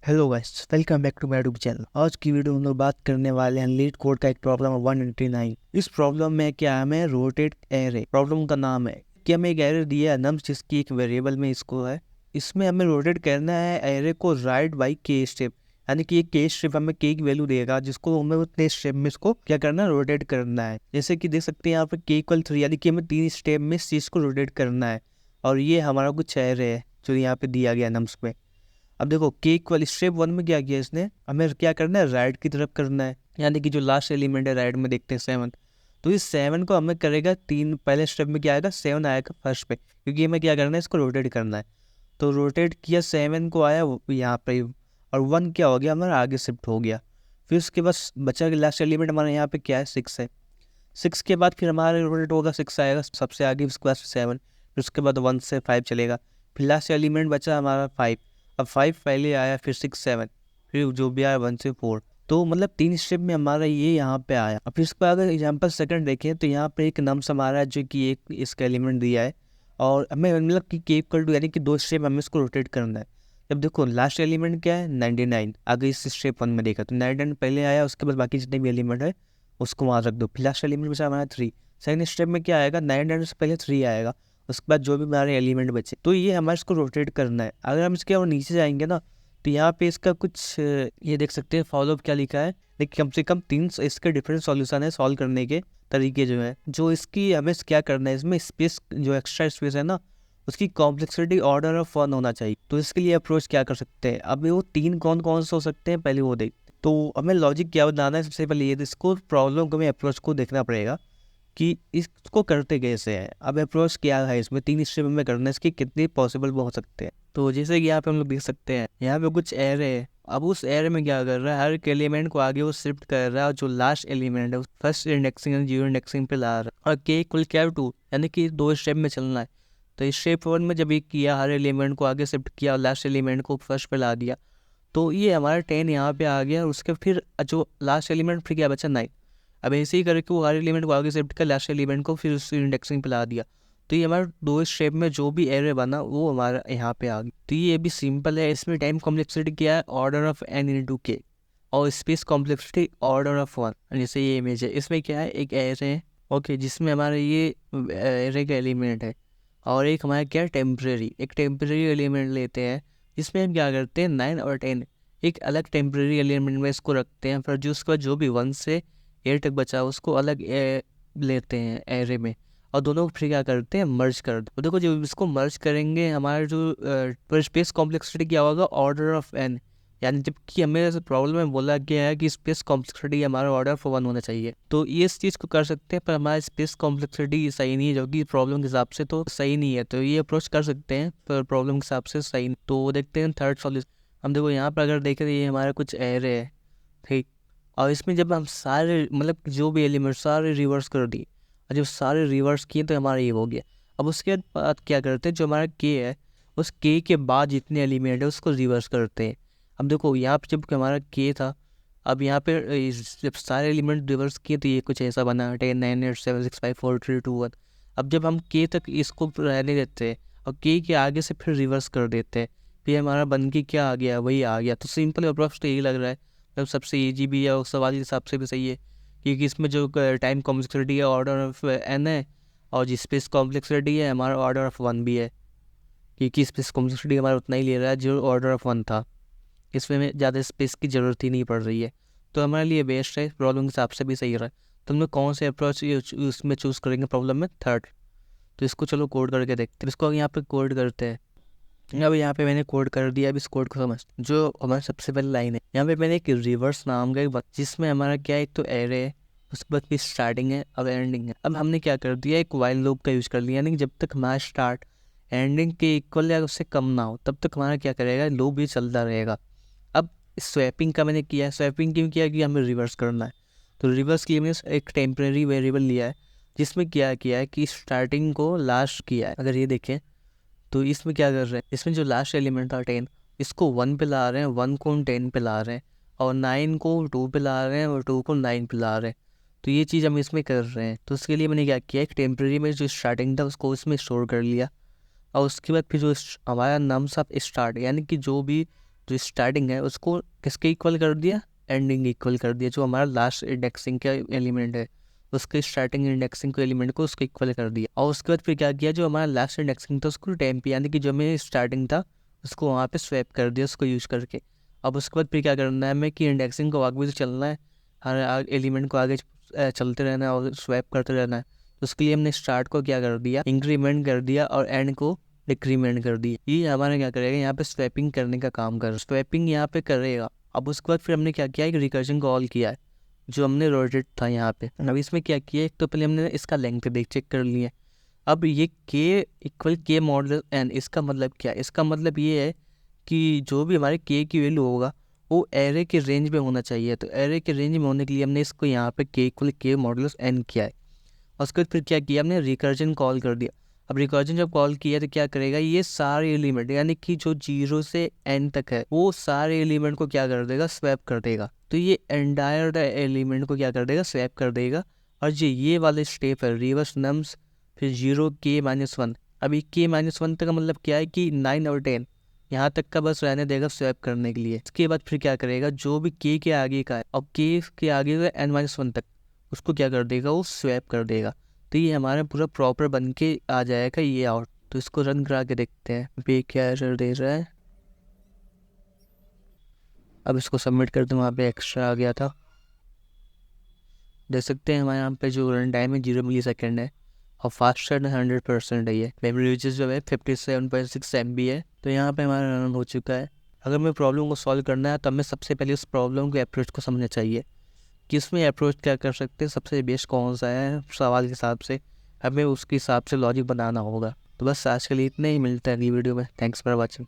Hello guys, welcome back to my YouTube channel. आज की video में हम लोग बात करने वाले हैं लीड कोड का एक प्रॉब्लम है 199। इस प्रॉब्लम में क्या है, रोटेट एरे। प्रॉब्लम का नाम है कि हमें एक एरे दिया है नम्स, जिसकी एक वेरिएबल में इसको है। इसमें हमें रोटेट करना है एरे को राइट बाई के स्टेप, यानी कि एक के स्टेप हमें के की वैल्यू देगा, जिसको हमें उतने स्टेप में इसको क्या करना है, रोटेट करना है। जैसे कि देख सकते हैं यहाँ पे के इक्वल 3, यानी कि हमें 3 स्टेप में इस चीज़ को रोटेट करना है। और ये हमारा कुछ एरे है जो यहाँ पे दिया गया नम्स में। अब देखो के इक्वल स्टेप 1 में क्या किया इसने, हमें क्या करना है, राइट की तरफ करना है, यानी कि जो लास्ट एलिमेंट है राइट में देखते हैं 7। तो इस 7 को हमें करेगा 3, पहले स्टेप में क्या आएगा, 7 आएगा फर्स्ट पे, क्योंकि हमें क्या करना है, इसको रोटेट करना है। तो रोटेट किया, 7 को आया यहाँ पे, और 1 क्या हो गया, हमारा आगे शिफ्ट हो गया। फिर उसके बाद बचा के लास्ट एलिमेंट हमारे यहाँ पे क्या है, 6 है। 6 के बाद फिर हमारा रोटेट होगा, 6 आएगा सबसे आगे, उसके बाद 7, फिर उसके बाद 1 से 5 चलेगा। फिर लास्ट एलिमेंट बचा हमारा 5। अब 5 पहले आया, फिर 6 7, फिर जो भी आया 1 से 4। तो मतलब 3 स्टेप में हमारा ये यहाँ पे आया। अब फिर इसके बाद अगर एग्जाम्पल सेकंड देखें तो यहाँ पे एक नम्स हमारा है जो कि एक इसका एलिमेंट दिया है, और हमें मतलब कि के इक्वल टू, यानी कि 2 स्टेप हमें इसको रोटेट करना है। जब देखो लास्ट एलिमेंट क्या है, 99। आगे इस स्टेप 1 में देखा तो 99 पहले आया, उसके बाद बाकी जितने भी एलिमेंट है उसको वहाँ रख दो। फिर लास्ट एलिमेंट बचा हमारा 3। सेकंड स्टेप में क्या आएगा, 99 से पहले 3 आएगा, उसके बाद जो भी हमारे एलिमेंट बचे। तो ये हमारे इसको रोटेट करना है। अगर हम इसके और नीचे जाएंगे ना, तो यहाँ पे इसका कुछ ये देख सकते हैं फॉलोअप क्या लिखा है, लेकिन कम से कम 3 इसके डिफरेंट सॉल्यूशन है सॉल्व करने के तरीके जो है। जो इसकी हमें क्या करना है, इसमें स्पेस, जो एक्स्ट्रा स्पेस है ना, उसकी कॉम्प्लेक्सिटी ऑर्डर ऑफ 1 होना चाहिए। तो इसके लिए अप्रोच क्या कर सकते हैं, अब वो 3 कौन कौन से हो सकते हैं पहले वो देख। तो हमें लॉजिक क्या बनाना है, सबसे पहले ये इसको प्रॉब्लम को हमें अप्रोच को देखना पड़ेगा कि इसको करते कैसे हैं। अब अप्रोच क्या है, इसमें 3 स्टेप में करना है, इसके कितने पॉसिबल हो सकते हैं। तो जैसे कि यहाँ पे हम लोग देख सकते हैं, यहाँ पे कुछ एरे है। अब उस एरे में क्या कर रहा है, हर एक एलिमेंट को आगे वो शिफ्ट कर रहा है, और जो लास्ट एलिमेंट है फर्स्ट इंडेक्सिंग और जीरो इंडेक्सिंग पे ला रहा है। और के इक्वल क्या है 2, यानी कि 2 स्टेप में चलना है। तो स्टेप 1 में जब ये किया, हर एलिमेंट को आगे शिफ्ट किया और लास्ट एलिमेंट को फर्स्ट पे ला दिया, तो ये हमारा 10 यहाँ पे आ गया। और उसके फिर जो लास्ट एलिमेंट फिर क्या बचा, 9। अब ऐसे ही करके वो हर एलिमेंट को आगे शिफ्ट कर लास्ट एलिमेंट को फिर उस इंडेक्सिंग पे ला दिया। तो ये हमारा 2 स्टेप में जो भी एरे बना वो हमारा यहाँ पे आ गया। तो ये भी सिंपल है। इसमें टाइम कॉम्प्लेक्सिटी क्या है, ऑर्डर ऑफ n इंटू के, और स्पेस कॉम्प्लेक्सिटी ऑर्डर ऑफ 1। जैसे ये इमेज है, इसमें क्या है, एक एरे है ओके, जिसमें हमारा ये एरे का एलिमेंट है, और एक हमारा क्या है, टेम्प्रेरी, एक टेम्प्रेरी एलिमेंट लेते हैं, जिसमें हम क्या करते हैं 9 और 10 एक अलग टेम्प्रेरी एलिमेंट में इसको रखते हैं। फिर जो उसके बाद जो भी 1 से 8 तक बचा उसको अलग लेते हैं एरे में, और दोनों को फिर क्या करते हैं, मर्ज कर दो। तो देखो जब इसको मर्ज करेंगे, हमारा जो स्पेस कॉम्प्लेक्सिटी क्या होगा, ऑर्डर ऑफ n। यानी जबकि हमें प्रॉब्लम में बोला गया है कि स्पेस कॉम्प्लेक्सिटी हमारा ऑर्डर ऑफ 1 होना चाहिए, तो ये इस चीज़ को कर सकते हैं, पर हमारा स्पेस कॉम्प्लेक्सिटी सही नहीं है, जो कि प्रॉब्लम के हिसाब से तो सही नहीं है। तो ये अप्रोच कर सकते हैं, पर प्रॉब्लम के हिसाब से सही नहीं। तो देखते हैं थर्ड सॉल्यूशन। हम देखो यहाँ पर अगर देखें तो ये हमारा कुछ एरे है, ठीक। और इसमें जब हम सारे मतलब जो भी एलिमेंट सारे रिवर्स कर दिए, और जब सारे रिवर्स किए तो हमारा ये हो गया। अब उसके बाद क्या करते हैं, जो हमारा के है उस के के बाद जितने एलिमेंट है उसको रिवर्स करते हैं। अब देखो यहाँ पे जब हमारा के था, अब यहाँ पे जब सारे एलिमेंट रिवर्स किए तो ये कुछ ऐसा बना, 10 9 8 7 6 5 4 3 2 1। अब जब हम के तक इसको रहने देते हैं और के आगे से फिर रिवर्स कर देते हैं, फिर हमारा बन के क्या आ गया, वही आ गया। तो सिंपल अप्रोच तो यही लग रहा है, मतलब सबसे ईजी भी है और सवाल के हिसाब से भी सही है, क्योंकि इसमें जो टाइम कॉम्प्लेक्सिटी है ऑर्डर ऑफ n है, और जो स्पेस कॉम्प्लेक्सिटी है हमारा ऑर्डर ऑफ 1 भी है, क्योंकि स्पेस कॉम्प्लेक्सिटी हमारा उतना ही ले रहा है जो ऑर्डर ऑफ 1 था। इसमें हमें ज़्यादा स्पेस की ज़रूरत ही नहीं पड़ रही है, तो हमारे लिए बेस्ट है, प्रॉब्लम के हिसाब से भी सही रहा है। तो हम लोग कौन से अप्रोच उसमें चूज़ करेंगे प्रॉब्लम में, थर्ड। तो इसको चलो कोड करके देखते हैं। इसको यहाँ पे कोड करते हैं। अब यहाँ पे मैंने कोड कर दिया। अब इस कोड को समझ, जो हमारी सबसे पहली लाइन है, यहाँ पे मैंने एक रिवर्स नाम का एक जिसमें हमारा क्या है, एक तो एरे है, उसके बाद फिर स्टार्टिंग है, अब एंडिंग है। अब हमने क्या कर दिया, एक वाइल लूप का यूज़ कर लिया, यानी कि जब तक हमारा स्टार्ट एंडिंग के इक्वल या उससे कम ना हो तब तक हमारा क्या करेगा, लूप भी चलता रहेगा। अब स्वैपिंग का मैंने किया है। स्वैपिंग क्यों किया, कि हमें रिवर्स करना है। तो रिवर्स के लिए मैंने एक टेम्प्रेरी वेरिएबल लिया है, जिसमें क्या किया है कि स्टार्टिंग को लास्ट किया है। अगर ये देखें तो इसमें क्या कर रहे हैं, इसमें जो लास्ट एलिमेंट था 10, इसको 1 पे ला रहे हैं, 1 को 10 पे ला रहे हैं, और 9 को 2 पे ला रहे हैं, और 2 को 9 पे ला रहे हैं। तो ये चीज़ हम इसमें कर रहे हैं। तो उसके लिए मैंने क्या किया, एक टेम्प्रेरी में जो स्टार्टिंग था उसको इसमें स्टोर कर लिया, और उसके बाद फिर जो हमारा नाम सा स्टार्ट, यानी कि जो भी जो स्टार्टिंग है उसको किसके इक्वल कर दिया, एंडिंग इक्वल कर दिया। जो हमारा लास्ट इंडेक्सिंग का एलिमेंट है उसके स्टार्टिंग इंडेक्सिंग को एलिमेंट को उसको इक्वल कर दिया। और उसके बाद फिर क्या किया, जो हमारा लास्ट इंडेक्सिंग था उसको टेम्प यानी कि जो हमें स्टार्टिंग था उसको वहाँ पे स्वैप कर दिया उसको यूज़ करके। अब उसके बाद फिर क्या करना है हमें कि इंडेक्सिंग को आगे भी तो चलना है, हर एलिमेंट को आगे चलते रहना है और स्वैप करते रहना है। तो उसके लिए हमने स्टार्ट को क्या कर दिया, इंक्रीमेंट कर दिया और एंड को डिक्रीमेंट कर दिया। ये हमारा क्या करेगा, यहाँ पे स्वैपिंग करने का काम कर, स्वैपिंग यहाँ पे करेगा। अब उसके बाद फिर हमने क्या किया, एक रिकर्जन कॉल किया है जो हमने रोटेट था यहाँ पे। अब इसमें क्या किया, एक तो पहले हमने इसका लेंथ देख चेक कर लिया। अब ये के इक्वल के मॉडल एन, इसका मतलब क्या है, इसका मतलब ये है कि जो भी हमारे के की वैल्यू होगा वो एरे के रेंज में होना चाहिए। तो एरे के रेंज में होने के लिए हमने इसको यहाँ पे के इक्वल के मॉडुलस एन किया है। और उसके बाद फिर क्या किया हमने, रिकर्जन कॉल कर दिया। अब रिकर्जन जब कॉल किया तो क्या करेगा, ये सारे एलिमेंट यानी कि जो 0 से n तक है वो सारे एलिमेंट को क्या कर देगा, स्वैप कर देगा। तो ये एंटायर एलिमेंट को क्या कर देगा, स्वैप कर देगा। और जो ये वाले स्टेप है रिवर्स नम्स फिर 0 k-1, अभी k-1 तक का मतलब क्या है कि 9 और 10 यहाँ तक का बस रहने देगा स्वैप करने के लिए। इसके बाद फिर क्या करेगा, जो भी k के आगे का है और k के आगे का n-1 तक उसको क्या कर देगा, वो स्वैप कर देगा। तो ये हमारा पूरा प्रॉपर बन के आ जाएगा ये आउट। तो इसको रन करा के देखते हैं पे क्या एरर दे रहा है। अब इसको सबमिट कर दूँ, वहाँ पे एक्स्ट्रा आ गया था। देख सकते हैं हमारे यहाँ पे जो रन टाइम है 0 मिलीसेकंड है और फास्टर 100% है। ये मेमोरी यूजेज जो है 57.6 MB है। तो यहाँ पे हमारा रन हो चुका है। अगर हमें प्रॉब्लम को सॉल्व करना है तो हमें सबसे पहले उस प्रॉब्लम के अप्रोच को समझना चाहिए कि इसमें अप्रोच क्या कर सकते हैं, सबसे बेस्ट कौन सा है सवाल के हिसाब से हमें उसके हिसाब से लॉजिक बनाना होगा। तो बस आज के लिए इतना ही, मिलता है अगली वीडियो में। Thanks for watching.